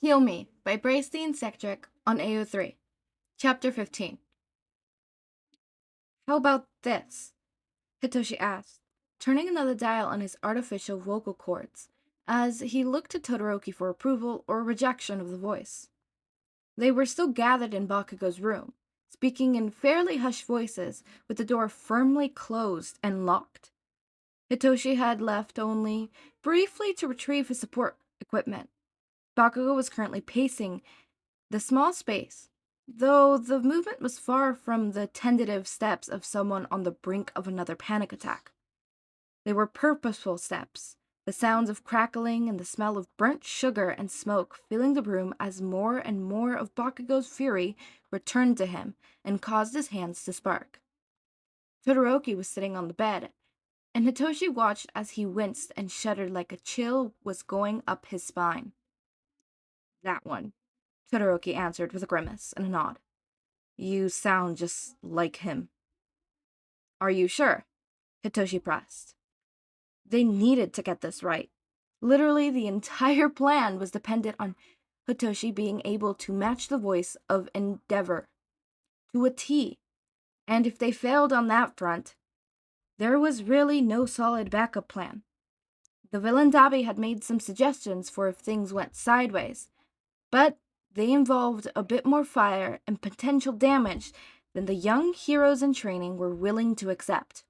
Heal Me by Bracey Sectric on AO3. Chapter 15. How about this? Hitoshi asked, turning another dial on his artificial vocal cords, as he looked to Todoroki for approval or rejection of the voice. They were still gathered in Bakugou's room, speaking in fairly hushed voices with the door firmly closed and locked. Hitoshi had left only briefly to retrieve his support equipment. Bakugou was currently pacing the small space, though the movement was far from the tentative steps of someone on the brink of another panic attack. They were purposeful steps, the sounds of crackling and the smell of burnt sugar and smoke filling the room as more and more of Bakugou's fury returned to him and caused his hands to spark. Todoroki was sitting on the bed, and Hitoshi watched as he winced and shuddered like a chill was going up his spine. That one, Todoroki answered with a grimace and a nod. You sound just like him. Are you sure? Hitoshi pressed. They needed to get this right. Literally, the entire plan was dependent on Hitoshi being able to match the voice of Endeavor to a T, and if they failed on that front, there was really no solid backup plan. The villain Dabi had made some suggestions for if things went sideways, but they involved a bit more fire and potential damage than the young heroes in training were willing to accept.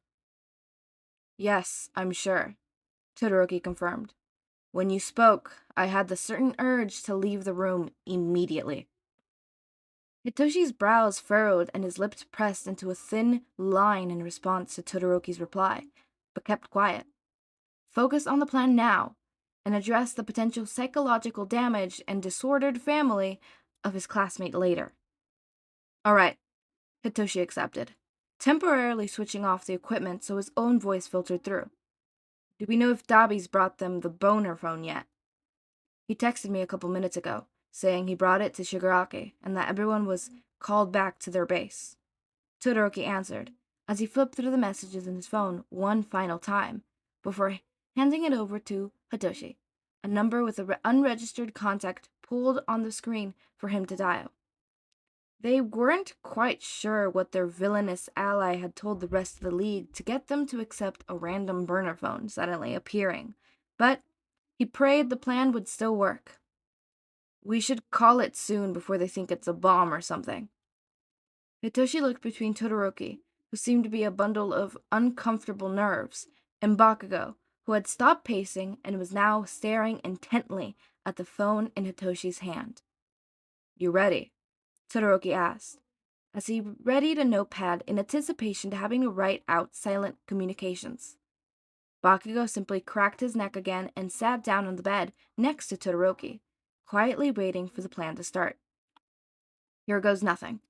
Yes, I'm sure, Todoroki confirmed. When you spoke, I had the certain urge to leave the room immediately. Hitoshi's brows furrowed and his lips pressed into a thin line in response to Todoroki's reply, but kept quiet. Focus on the plan now, and address the potential psychological damage and disordered family of his classmate later. All right, Hitoshi accepted, temporarily switching off the equipment so his own voice filtered through. Do we know if Dabi's brought them the boner phone yet? He texted me a couple minutes ago, saying he brought it to Shigaraki and that everyone was called back to their base. Todoroki answered, as he flipped through the messages in his phone one final time, before handing it over to Hitoshi, a number with an unregistered contact pulled on the screen for him to dial. They weren't quite sure what their villainous ally had told the rest of the league to get them to accept a random burner phone suddenly appearing, but he prayed the plan would still work. We should call it soon before they think it's a bomb or something. Hitoshi looked between Todoroki, who seemed to be a bundle of uncomfortable nerves, and Bakugou, who had stopped pacing and was now staring intently at the phone in Hitoshi's hand. You ready? Todoroki asked, as he readied a notepad in anticipation to having to write out silent communications. Bakugou simply cracked his neck again and sat down on the bed next to Todoroki, quietly waiting for the plan to start. Here goes nothing,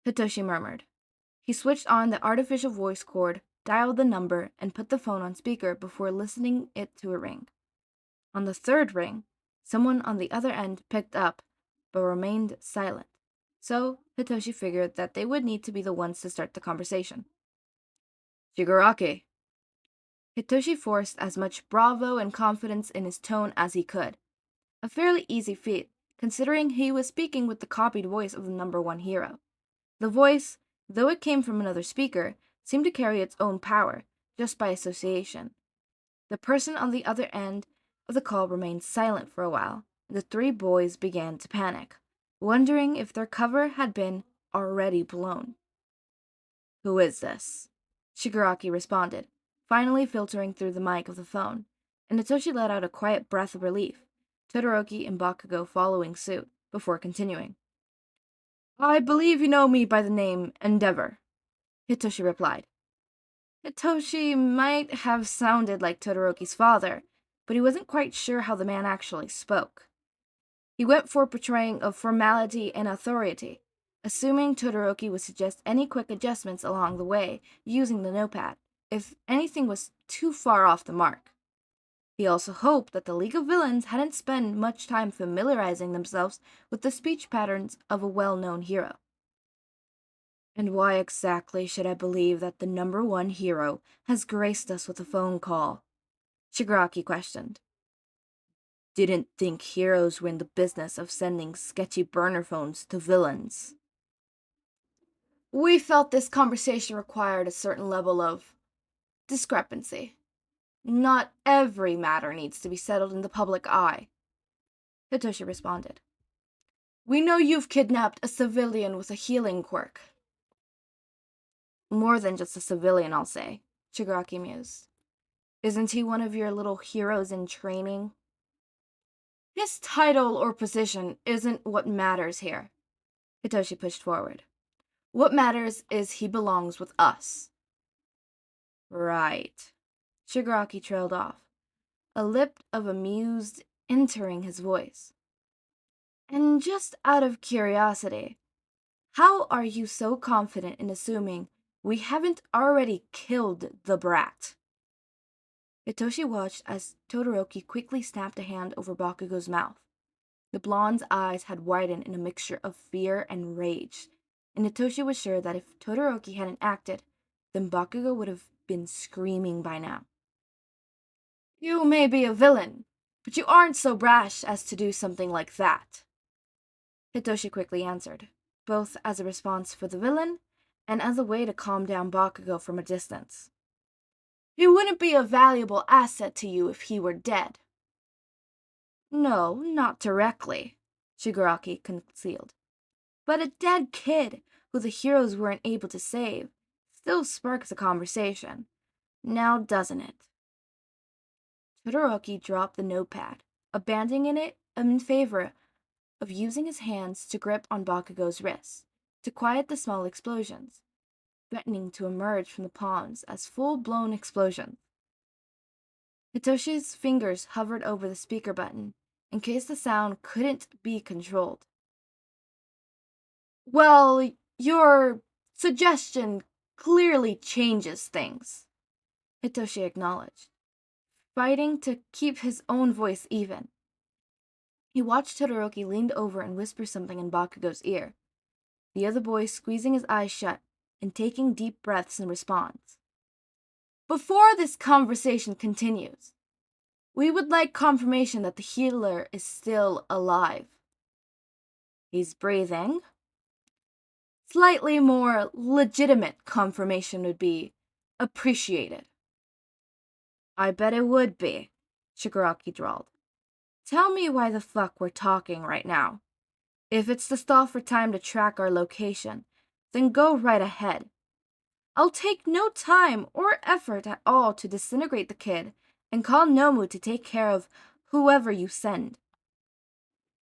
Hitoshi murmured. He switched on the artificial voice cord, dialed the number, and put the phone on speaker before listening it to a ring. On the third ring, someone on the other end picked up, but remained silent, so Hitoshi figured that they would need to be the ones to start the conversation. Shigaraki. Hitoshi forced as much bravado and confidence in his tone as he could. A fairly easy feat, considering he was speaking with the copied voice of the number one hero. The voice, though it came from another speaker, seemed to carry its own power, just by association. The person on the other end of the call remained silent for a while, and the three boys began to panic, wondering if their cover had been already blown. Who is this? Shigaraki responded, finally filtering through the mic of the phone, and Hitoshi let out a quiet breath of relief, Todoroki and Bakugou following suit, before continuing. I believe you know me by the name Endeavor, Hitoshi replied. Hitoshi might have sounded like Todoroki's father, but he wasn't quite sure how the man actually spoke. He went for portraying of formality and authority, assuming Todoroki would suggest any quick adjustments along the way using the notepad, if anything was too far off the mark. He also hoped that the League of Villains hadn't spent much time familiarizing themselves with the speech patterns of a well-known hero. And why exactly should I believe that the number one hero has graced us with a phone call? Shigaraki questioned. Didn't think heroes were in the business of sending sketchy burner phones to villains. We felt this conversation required a certain level of discrepancy. Not every matter needs to be settled in the public eye, Hitoshi responded. We know you've kidnapped a civilian with a healing quirk. More than just a civilian, I'll say, Shigaraki mused. Isn't he one of your little heroes in training? His title or position isn't what matters here, Hitoshi pushed forward. What matters is he belongs with us. Right. Shigaraki trailed off, a lip of amused entering his voice. And just out of curiosity, how are you so confident in assuming we haven't already killed the brat? Hitoshi watched as Todoroki quickly snapped a hand over Bakugou's mouth. The blonde's eyes had widened in a mixture of fear and rage, and Hitoshi was sure that if Todoroki hadn't acted, then Bakugou would have been screaming by now. You may be a villain, but you aren't so brash as to do something like that, Hitoshi quickly answered, both as a response for the villain and as a way to calm down Bakugou from a distance. He wouldn't be a valuable asset to you if he were dead. No, not directly, Shigaraki concealed. But a dead kid who the heroes weren't able to save still sparks a conversation. Now doesn't it? Todoroki dropped the notepad, abandoning it in favor of using his hands to grip on Bakugou's wrists, to quiet the small explosions, threatening to emerge from the palms as full-blown explosions. Hitoshi's fingers hovered over the speaker button, in case the sound couldn't be controlled. Well, your suggestion clearly changes things, Hitoshi acknowledged, fighting to keep his own voice even. He watched Todoroki lean over and whisper something in Bakugou's ear, the other boy squeezing his eyes shut and taking deep breaths in response. Before this conversation continues, we would like confirmation that the healer is still alive. He's breathing. Slightly more legitimate confirmation would be appreciated. I bet it would be, Shigaraki drawled. Tell me why the fuck we're talking right now. If it's to stall for time to track our location, then go right ahead. I'll take no time or effort at all to disintegrate the kid and call Nomu to take care of whoever you send.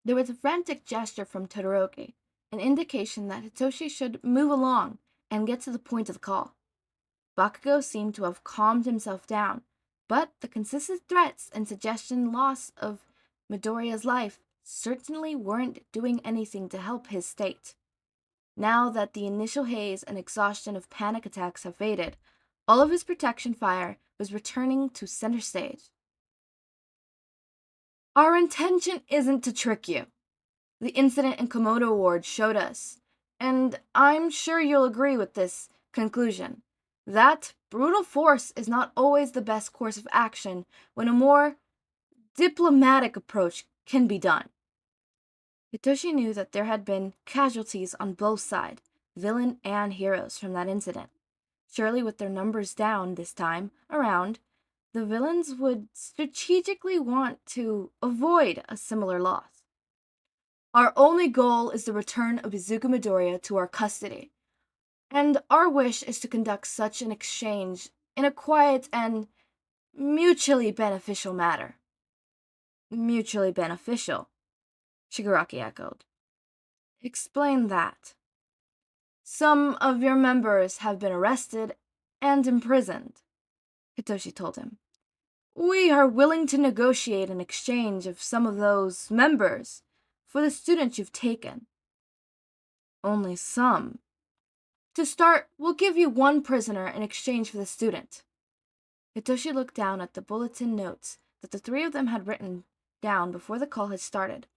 There was a frantic gesture from Todoroki, an indication that Hitoshi should move along and get to the point of the call. Bakugou seemed to have calmed himself down, but the consistent threats and suggestion loss of Midoriya's life certainly weren't doing anything to help his state. Now that the initial haze and exhaustion of panic attacks have faded, all of his protection fire was returning to center stage. Our intention isn't to trick you. The incident in Komodo Ward showed us, and I'm sure you'll agree with this conclusion, that brutal force is not always the best course of action when a more diplomatic approach can be done. Hitoshi knew that there had been casualties on both sides, villain and heroes, from that incident. Surely with their numbers down this time around, the villains would strategically want to avoid a similar loss. Our only goal is the return of Izuku Midoriya to our custody, and our wish is to conduct such an exchange in a quiet and mutually beneficial manner. Mutually beneficial, Shigaraki echoed. Explain that. Some of your members have been arrested and imprisoned, Hitoshi told him. We are willing to negotiate an exchange of some of those members for the students you've taken. Only some. To start, we'll give you one prisoner in exchange for the student. Hitoshi looked down at the bulletin notes that the three of them had written down before the call had started,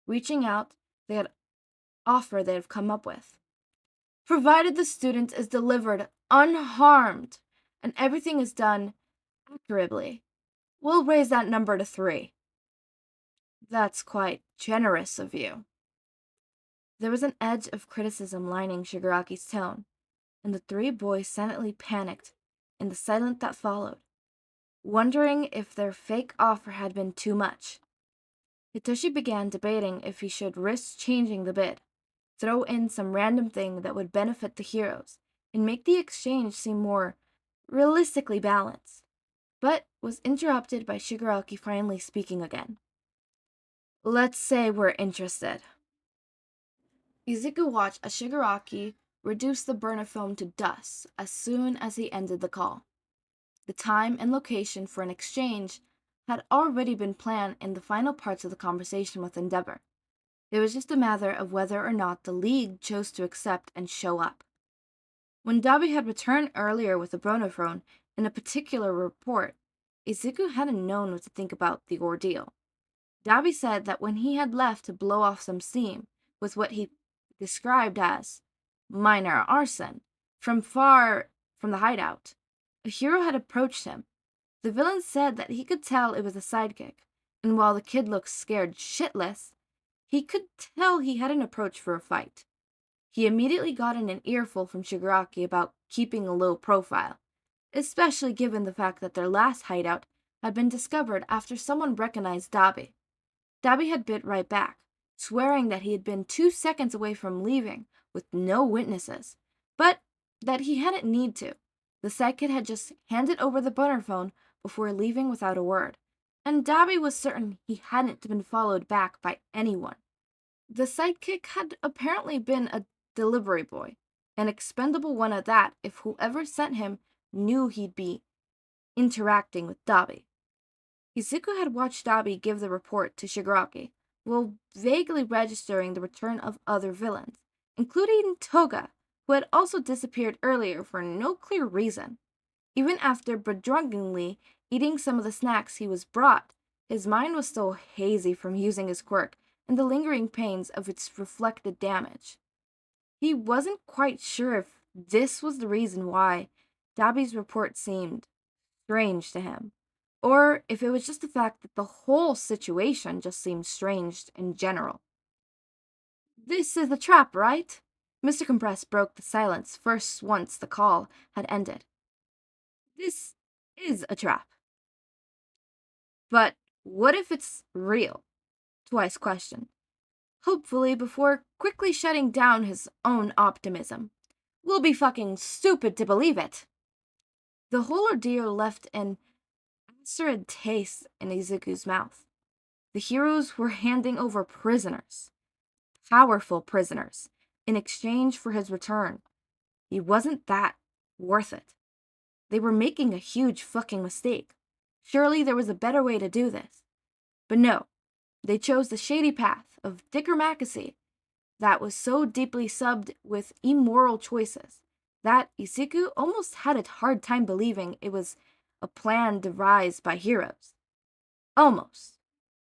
reaching out the offer they had come up with. Provided the student is delivered unharmed and everything is done accurately, we'll raise that number to 3. That's quite generous of you. There was an edge of criticism lining Shigaraki's tone, and the three boys silently panicked in the silence that followed, wondering if their fake offer had been too much. Hitoshi began debating if he should risk changing the bid, throw in some random thing that would benefit the heroes, and make the exchange seem more realistically balanced, but was interrupted by Shigaraki finally speaking again. Let's say we're interested. Izuku watched as Shigaraki reduced the burner foam to dust as soon as he ended the call. The time and location for an exchange had already been planned in the final parts of the conversation with Endeavor. It was just a matter of whether or not the League chose to accept and show up. When Dabi had returned earlier with the Bronofrone in a particular report, Izuku hadn't known what to think about the ordeal. Dabi said that when he had left to blow off some steam with what he described as minor arson far from the hideout, a hero had approached him. The villain said that he could tell it was a sidekick, and while the kid looked scared shitless, he could tell he hadn't approached for a fight. He immediately got in an earful from Shigaraki about keeping a low profile, especially given the fact that their last hideout had been discovered after someone recognized Dabi. Dabi had bit right back, swearing that he had been 2 seconds away from leaving with no witnesses, but that he hadn't need to. The sidekick had just handed over the burner phone before leaving without a word, and Dabi was certain he hadn't been followed back by anyone. The sidekick had apparently been a delivery boy, an expendable one at that if whoever sent him knew he'd be interacting with Dabi. Izuku had watched Dabi give the report to Shigaraki, while vaguely registering the return of other villains, including Toga, who had also disappeared earlier for no clear reason. Even after begrudgingly eating some of the snacks he was brought, his mind was still hazy from using his quirk and the lingering pains of its reflected damage. He wasn't quite sure if this was the reason why Dabi's report seemed strange to him, or if it was just the fact that the whole situation just seemed strange in general. This is a trap, right? Mr. Compress broke the silence first once the call had ended. This is a trap. But what if it's real? Twice questioned, hopefully before quickly shutting down his own optimism. We'll be fucking stupid to believe it. The whole ordeal left an acrid taste in Izuku's mouth. The heroes were handing over prisoners, powerful prisoners, in exchange for his return. He wasn't that worth it. They were making a huge fucking mistake. Surely there was a better way to do this. But no, they chose the shady path of diplomacy that was so deeply subbed with immoral choices that Izuku almost had a hard time believing it was a plan devised by heroes. Almost.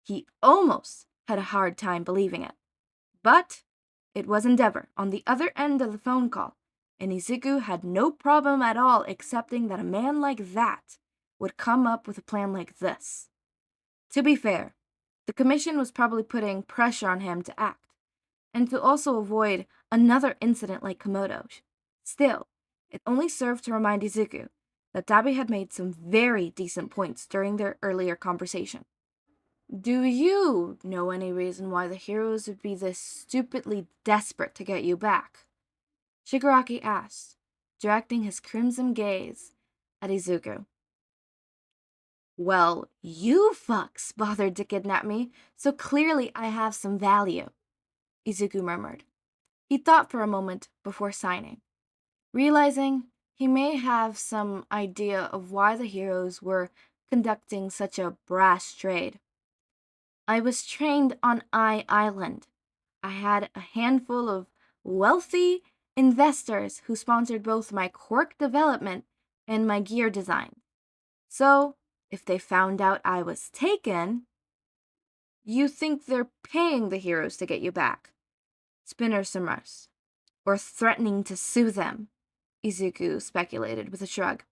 He almost had a hard time believing it. But it was Endeavor on the other end of the phone call, and Izuku had no problem at all accepting that a man like that would come up with a plan like this. To be fair, the commission was probably putting pressure on him to act, and to also avoid another incident like Komodo's. Still, it only served to remind Izuku that Dabi had made some very decent points during their earlier conversation. Do you know any reason why the heroes would be this stupidly desperate to get you back? Shigaraki asked, directing his crimson gaze at Izuku. Well, you fucks bothered to kidnap me, so clearly I have some value, Izuku murmured. He thought for a moment before signing, realizing he may have some idea of why the heroes were conducting such a brash trade. I was trained on Island. I had a handful of wealthy investors who sponsored both my quirk development and my gear design. So, if they found out I was taken, you think they're paying the heroes to get you back? Spinner surmised. Or threatening to sue them, Izuku speculated with a shrug.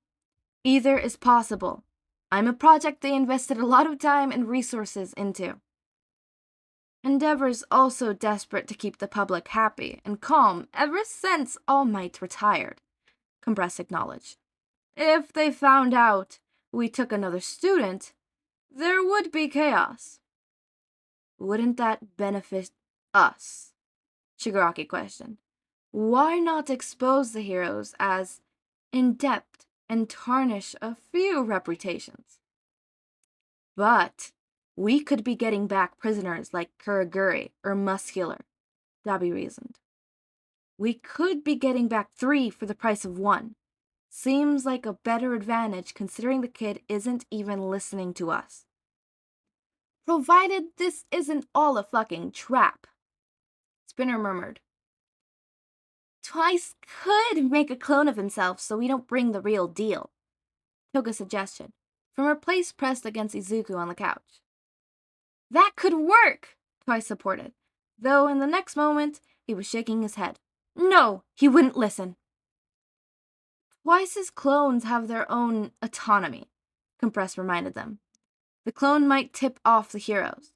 Either is possible. I'm a project they invested a lot of time and resources into. Endeavor's also desperate to keep the public happy and calm ever since All Might retired, Compress acknowledged. If they found out we took another student, there would be chaos. Wouldn't that benefit us? Shigaraki questioned. Why not expose the heroes as in-depth and tarnish a few reputations? But we could be getting back prisoners like Kuraguri or Muscular, Dabi reasoned. We could be getting back 3 for the price of 1. Seems like a better advantage considering the kid isn't even listening to us. Provided this isn't all a fucking trap, Spinner murmured. Twice could make a clone of himself so we don't bring the real deal, Toga suggested, from her place pressed against Izuku on the couch. That could work, Twice supported, though in the next moment he was shaking his head. No, he wouldn't listen. Twice's clones have their own autonomy, Compress reminded them. The clone might tip off the heroes.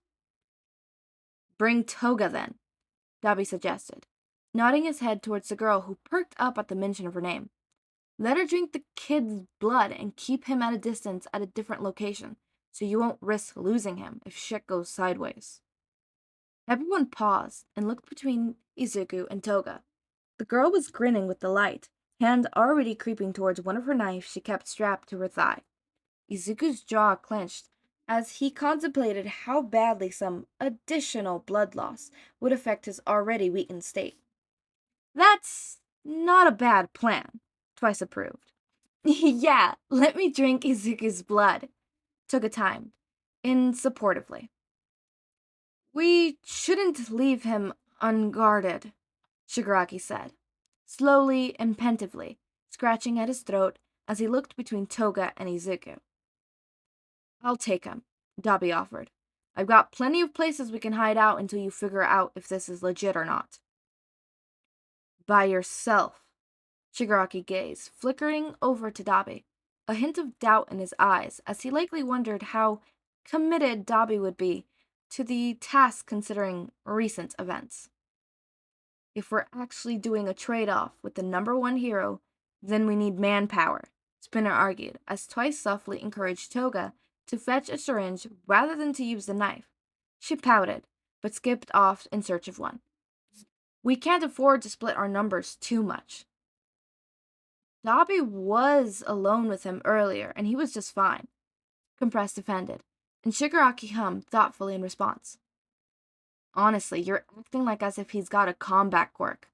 Bring Toga then, Dabi suggested, nodding his head towards the girl who perked up at the mention of her name. Let her drink the kid's blood and keep him at a distance at a different location, so you won't risk losing him if shit goes sideways. Everyone paused and looked between Izuku and Toga. The girl was grinning with delight, hand already creeping towards one of her knives she kept strapped to her thigh. Izuku's jaw clenched as he contemplated how badly some additional blood loss would affect his already weakened state. That's not a bad plan, Twice approved. Yeah, let me drink Izuku's blood, Toga timed, insupportively. We shouldn't leave him unguarded, Shigaraki said, slowly and pentively, scratching at his throat as he looked between Toga and Izuku. I'll take him, Dabi offered. I've got plenty of places we can hide out until you figure out if this is legit or not. By yourself, Shigaraki gazed, flickering over to Dabi, a hint of doubt in his eyes as he likely wondered how committed Dabi would be to the task considering recent events. If we're actually doing a trade-off with the #1 hero, then we need manpower, Spinner argued, as Twice softly encouraged Toga to fetch a syringe rather than to use the knife. She pouted, but skipped off in search of one. We can't afford to split our numbers too much. Dabi was alone with him earlier, and he was just fine, Compress defended, and Shigaraki hummed thoughtfully in response. Honestly, you're acting like as if he's got a combat quirk,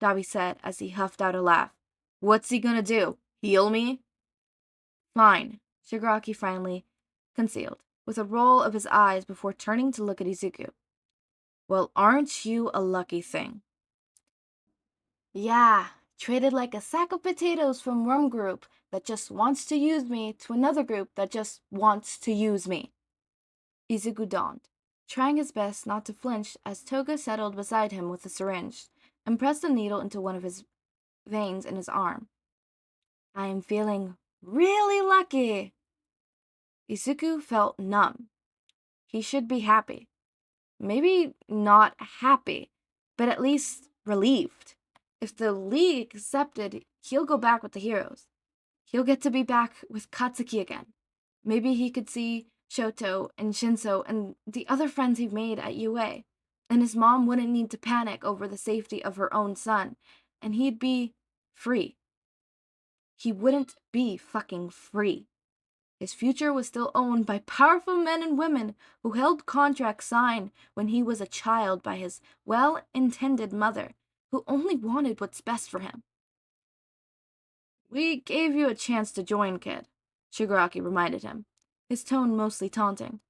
Dabi said as he huffed out a laugh. What's he gonna do? Heal me? Fine, Shigaraki finally concealed, with a roll of his eyes before turning to look at Izuku. Well, aren't you a lucky thing? Yeah, traded like a sack of potatoes from one group that just wants to use me to another group that just wants to use me. Izuku dawned, trying his best not to flinch as Toga settled beside him with a syringe and pressed a needle into one of his veins in his arm. I am feeling really lucky. Izuku felt numb. He should be happy. Maybe not happy, but at least relieved. If the League accepted, he'll go back with the heroes. He'll get to be back with Katsuki again. Maybe he could see Shouto and Shinso and the other friends he made at UA, and his mom wouldn't need to panic over the safety of her own son, and he'd be free. He wouldn't be fucking free. His future was still owned by powerful men and women who held contracts signed when he was a child by his well-intended mother, who only wanted what's best for him. We gave you a chance to join, kid, Shigaraki reminded him, his tone mostly taunting.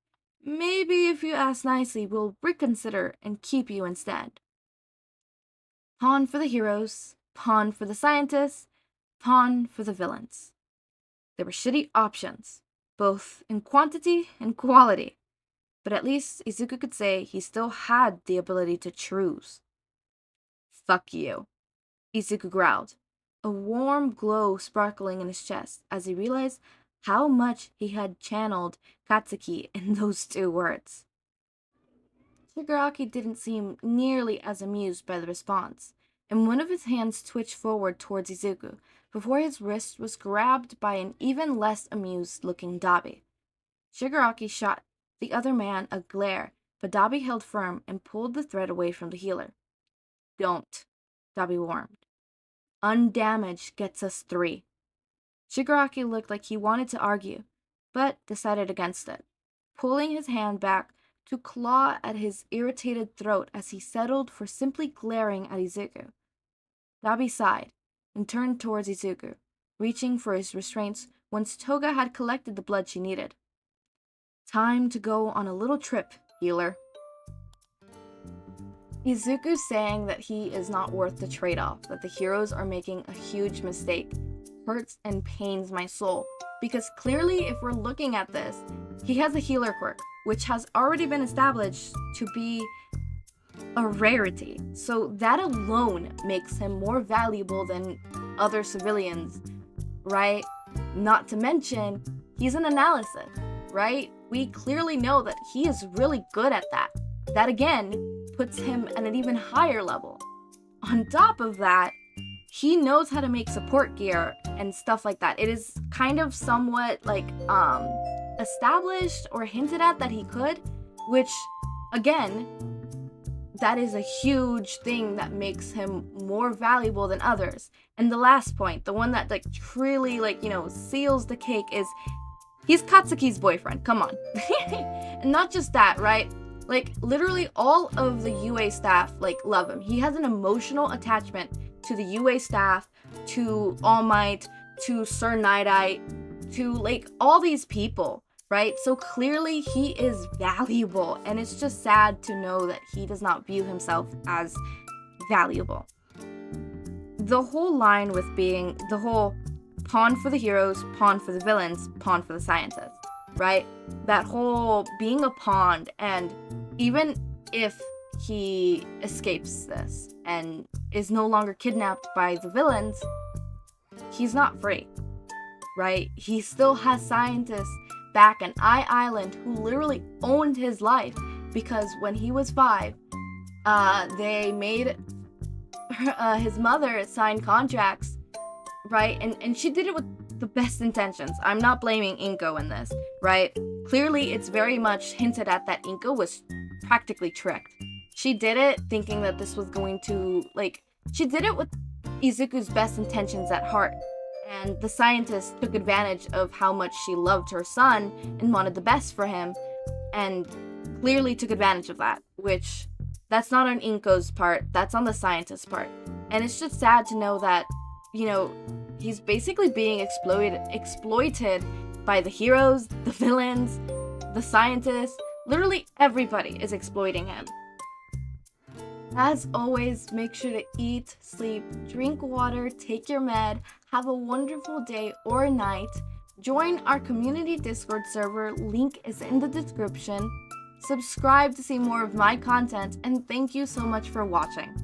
Maybe if you ask nicely, we'll reconsider and keep you instead. Pawn for the heroes, pawn for the scientists, pawn for the villains. There were shitty options, both in quantity and quality, but at least Izuku could say he still had the ability to choose. Fuck you, Izuku growled, a warm glow sparkling in his chest as he realized how much he had channeled Katsuki in those 2 words. Shigaraki didn't seem nearly as amused by the response, and one of his hands twitched forward towards Izuku before his wrist was grabbed by an even less amused-looking Dabi. Shigaraki shot the other man a glare, but Dabi held firm and pulled the thread away from the healer. "Don't," Dabi warned. "Undamaged gets us 3. Shigaraki looked like he wanted to argue, but decided against it, pulling his hand back to claw at his irritated throat as he settled for simply glaring at Izuku. Dabi sighed and turned towards Izuku, reaching for his restraints once Toga had collected the blood she needed. "Time to go on a little trip, healer." Izuku saying that he is not worth the trade-off, that the heroes are making a huge mistake, hurts and pains my soul, because clearly if we're looking at this, he has a healer quirk, which has already been established to be a rarity, so that alone makes him more valuable than other civilians, right? Not to mention, he's an analysis, right? We clearly know that he is really good at that. That again puts him at an even higher level. On top of that, he knows how to make support gear and stuff like that. It is kind of somewhat like established or hinted at that he could, which again, that is a huge thing that makes him more valuable than others. And the last point, the one that like truly like, seals the cake, is he's Katsuki's boyfriend. Come on. And not just that, right? Like literally all of the UA staff like love him. He has an emotional attachment to the UA staff, to All Might, to Sir Nighteye, to like all these people, right? So clearly he is valuable, and it's just sad to know that he does not view himself as valuable. The whole line with being the whole pawn for the heroes, pawn for the villains, pawn for the scientists, right? That whole being a pawn, and even if he escapes this and is no longer kidnapped by the villains, he's not free, right? He still has scientists back in Island who literally owned his life, because when he was 5, they made his mother sign contracts, right? And she did it with the best intentions. I'm not blaming Inko in this, right? Clearly, it's very much hinted at that Inko was practically tricked. She did it thinking that this was going to, she did it with Izuku's best intentions at heart. And the scientist took advantage of how much she loved her son and wanted the best for him, and clearly took advantage of that, which that's not on Inko's part, that's on the scientist's part. And it's just sad to know that, he's basically being exploited by the heroes, the villains, the scientists. Literally everybody is exploiting him. As always, make sure to eat, sleep, drink water, take your med, have a wonderful day or night. Join our community Discord server, link is in the description. Subscribe to see more of my content, and thank you so much for watching.